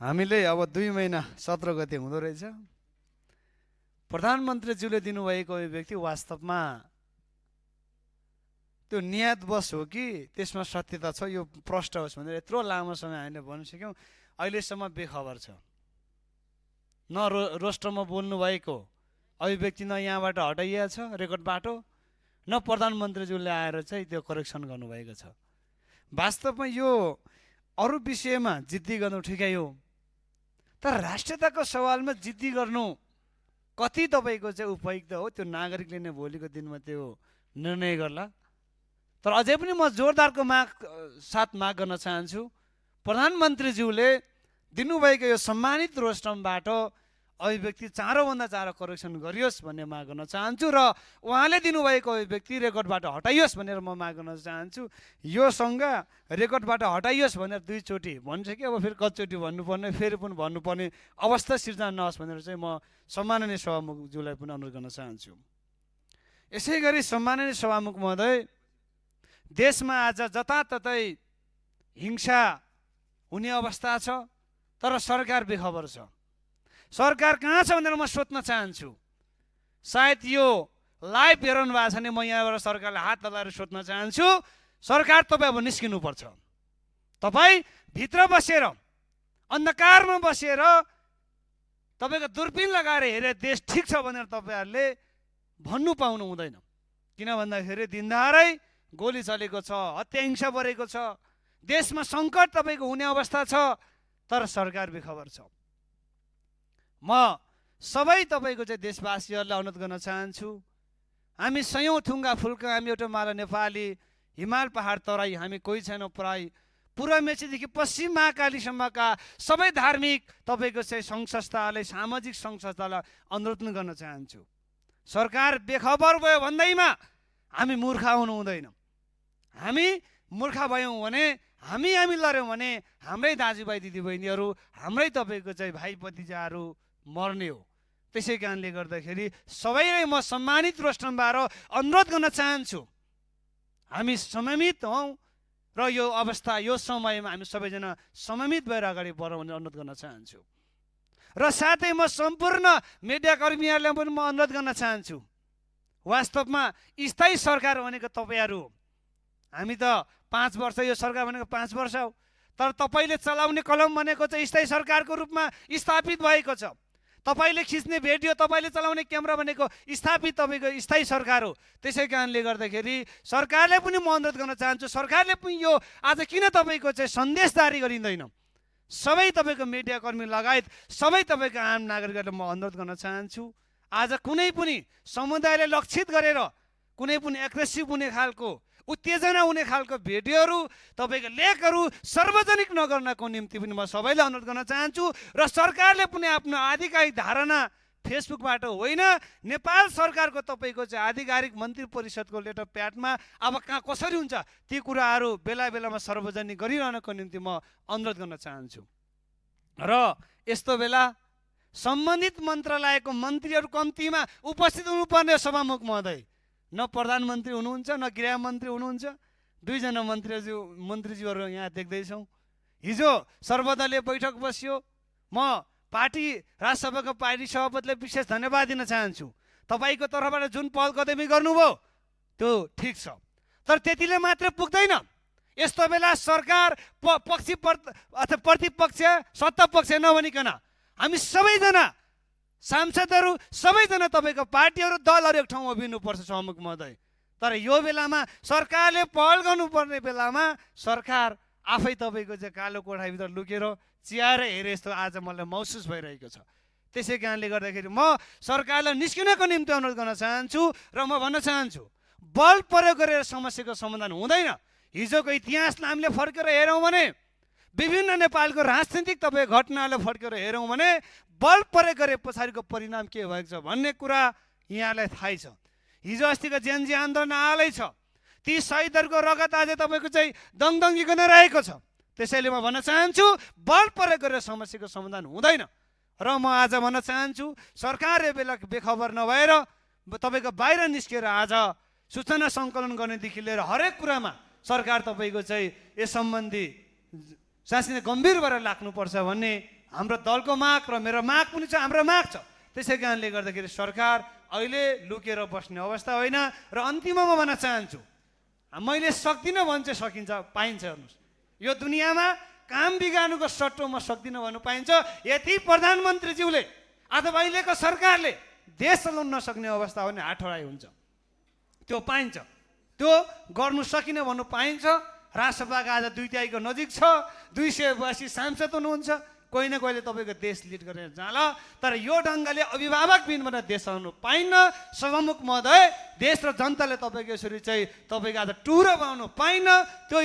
हामीले अब 2 महिना 17 गते हुँदो रहेछ। प्रधानमन्त्रीज्यूले दिनुभएको अभिव्यक्ति वास्तवमा त्यो नियतवश हो कि त्यसमा सत्यता छ यो प्रष्ट होस् भनेर यत्रो लामो समय हामीले भनिसक्यौँ। अहिलेसम्म बेखबर छ। न रोस्टरमा बोल्नु भएको अभिव्यक्ति न यहाँबाट हटाइएको छ रेकर्डबाट, न प्रधानमन्त्रीज्यूले आएर चाहिँ त्यो करेक्सन गर्नुभएको छ। वास्तवमा यो अरू विषयमा जिद्दी गर्नु ठिकै हो, तर राष्ट्रियताको सवालमा जिद्दी गर्नु कति तपाईँको चाहिँ उपयुक्त हो त्यो नागरिकले नै भोलिको दिनमा त्यो निर्णय गर्ला। तर अझै पनि म जोरदारको साथ माग गर्न चाहन्छु, प्रधानमन्त्रीज्यूले दिनुभएको यो सम्मानित रोस्टमबाट अभिव्यक्ति चाँडोभन्दा चाँडो करेक्सन गरियोस् भन्ने माग गर्न चाहन्छु र उहाँले दिनुभएको अभिव्यक्ति रेकर्डबाट हटाइयोस् भनेर म माग गर्न चाहन्छु। योसँग रेकर्डबाट हटाइयोस् भनेर 2 चोटि भनिसक्यो, अब फेरि कतिचोटि भन्नुपर्ने फेरि पनि भन्नुपर्ने अवस्था सिर्जना नहोस् भनेर चाहिँ म सम्माननीय सभामुखज्यूलाई पनि अनुरोध गर्न चाहन्छु। यसै गरी सम्माननीय सभामुख महोदय, देशमा आज जताततै हिंसा हुने अवस्था छ, तर सरकार बेखबर छ। सरकार कहाँ छ भनेर म सोध्न चाहन्छु। सायद यो लाइभ हेराउनु भएको छ भने म यहाँबाट सरकारलाई हात हल्लाएर सोध्न चाहन्छु, सरकार तपाईँ अब निस्किनुपर्छ। तपाईँ भित्र बसेर अन्धकारमा बसेर तपाईँको दूरबीन लगाएर हेरे देश ठिक छ भनेर तपाईँहरूले भन्नु पाउनु हुँदैन। किन भन्दाखेरि दिनदारै गोली चलेको छ, हत्या हिंसा बढेको छ, देशमा सङ्कट तपाईँको हुने अवस्था छ, तर सरकार बेखबर छ। म सबै तपाईँको चाहिँ देशवासीहरूलाई अनुरोध गर्न चाहन्छु, हामी सयौँ थुङ्गा फुल्का, हामी एउटा माला नेपाली, हिमाल पहाड तराई हामी कोही छैनौँ पराई, पूर्व मेचीदेखि पश्चिम महाकालीसम्मका सबै धार्मिक तपाईँको चाहिँ सङ्घ संस्थालाई, सामाजिक सङ्घ संस्थालाई अनुरोध गर्न चाहन्छु। सरकार बेखबर भयो भन्दैमा हामी मूर्ख हुनु हुँदैन। हामी मूर्ख भयौँ भने, हामी लड्यौँ भने हाम्रै दाजुभाइ दिदीबहिनीहरू, हाम्रै तपाईँको चाहिँ भाइ भतिजाहरू मर्ने हो। त्यसै कारणले गर्दाखेरि सबैलाई म सम्मानित रोस्टमबाट अनुरोध गर्न चाहन्छु, हामी संयमित हौँ र यो अवस्था यो समयमा हामी सबैजना संयमित भएर अगाडि बढौँ भनेर अनुरोध गर्न चाहन्छु। र साथै म सम्पूर्ण मिडियाकर्मीहरूलाई पनि म अनुरोध गर्न चाहन्छु, वास्तवमा स्थायी सरकार भनेको तपाईँहरू हो। हामी त 5 वर्ष, यो सरकार भनेको 5 वर्ष हो, तर तपाईँले चलाउने कलम भनेको चाहिँ स्थायी सरकारको रूपमा स्थापित भएको छ। तपाईँले खिच्ने भिडियो, तपाईँले चलाउने क्यामेरा भनेको स्थापित तपाईँको स्थायी सरकार हो। त्यसै कारणले गर्दाखेरि सरकारले पनि म अनुरोध गर्न चाहन्छु, सरकारले पनि यो आज किन तपाईँको चाहिँ सन्देश जारी गरिँदैन, सबै तपाईँको मिडियाकर्मी लगायत सबै तपाईँको आम नागरिकहरूलाई म अनुरोध गर्न चाहन्छु, आज कुनै पनि समुदायलाई लक्षित गरेर कुनै पनि एग्रेसिभ हुने खालको, उत्तेजना हुने खालको भिडियोहरू, तपाईँको लेखहरू सार्वजनिक नगर्नको निम्ति पनि म सबैलाई अनुरोध गर्न चाहन्छु। र सरकारले पनि आफ्नो आधिकारिक धारणा फेसबुकबाट होइन, नेपाल सरकारको तपाईँको चाहिँ आधिकारिक मन्त्री परिषदको लेटर प्याडमा अब कहाँ कसरी हुन्छ ती कुराहरू बेला बेलामा सार्वजनिक गरिरहनको निम्ति म अनुरोध गर्न चाहन्छु। र यस्तो बेला सम्बन्धित मन्त्रालयको मन्त्रीहरू कम्तीमा उपस्थित हुनुपर्ने सभामुख महोदय, न प्रधानमन्त्री हुनुहुन्छ न गृहमन्त्री हुनुहुन्छ, 2 जना मन्त्रीज्यूहरू यहाँ देख्दैछौँ। हिजो सर्वदलीय बैठक बस्यो, म पार्टी राजसभाको पार्टी सभापतिलाई विशेष धन्यवाद दिन चाहन्छु। तपाईँको तर्फबाट जुन पहल कदमी गर्नुभयो त्यो ठिक छ, तर त्यतिले मात्र पुग्दैन। यस्तो बेला सरकार अथवा प्रतिपक्ष सत्ता पक्ष नभनिकन हामी सबैजना सांसदहरू, सबैजना तपाईँको पार्टीहरू, दलहरू एक ठाउँमा उभिनुपर्छ सभामुख महोदय। तर यो बेलामा सरकारले पहल गर्नुपर्ने बेलामा सरकार आफै तपाईँको चाहिँ कालो कोठाभित्र लुकेर चियाएर हेरे जस्तो आज मलाई महसुस भइरहेको छ। त्यसै कारणले गर्दाखेरि म सरकारलाई निस्किनको निम्ति अनुरोध गर्न चाहन्छु र म भन्न चाहन्छु, बल प्रयोग गरेर समस्याको समाधान हुँदैन। हिजोको इतिहासलाई हामीले फर्केर हेरौँ भने, विभिन्न नेपालको राजनीतिक तपाईँ घटनालाई फर्केर हेरौँ भने बल प्रयोग गरे पछाडिको परिणाम के भएको छ भन्ने कुरा यहाँलाई थाहै छ। हिजो अस्तिको जेनजी आन्दोलन आलै छ, ती शहीदहरूको रगत आज तपाईँको चाहिँ दङदङ्गिकन रहेको छ। त्यसैले म भन्न चाहन्छु, बल प्रयोग गरेर समस्याको समाधान हुँदैन। र म आज भन्न चाहन्छु, सरकार बेला बेखबर नभएर तपाईँको बाहिर निस्केर आज सूचना सङ्कलन गर्नेदेखि लिएर हरेक कुरामा सरकार तपाईँको चाहिँ यस सम्बन्धी साँच्चै गम्भीर भएर लाग्नुपर्छ भन्ने हाम्रो दलको माग र मेरो माग पनि छ, हाम्रो माग छ। त्यसै कारणले गर्दाखेरि सरकार अहिले लुकेर बस्ने अवस्था होइन। र अन्तिममा म भन्न चाहन्छु, मैले सक्दिनँ भने चाहिँ सकिन्छ, पाइन्छ। हेर्नुहोस्, यो दुनियाँमा काम बिगार्नुको सट्टोमा सक्दिनँ भन्नु पाइन्छ। यति प्रधानमन्त्रीज्यूले अथवा अहिलेको सरकारले देश चलाउन नसक्ने अवस्था हो भने हातहराइ हुन्छ, त्यो पाइन्छ। त्यो गर्नु सकिन भन्नु पाइन्छ। राष्ट्रसभाको आज 2/3 नजिक छ, 282 सांसद हुनुहुन्छ। कोही न कोहीले तपाईँको देश लिड गरेर जाला, तर यो ढङ्गले अभिभावक बिनबाट देश चलाउनु पाइन्न। सभामुख महोदय, देश र जनताले तपाईँको यसरी चाहिँ तपाईँको आज टुरो पाउनु पाइन्न। त्यो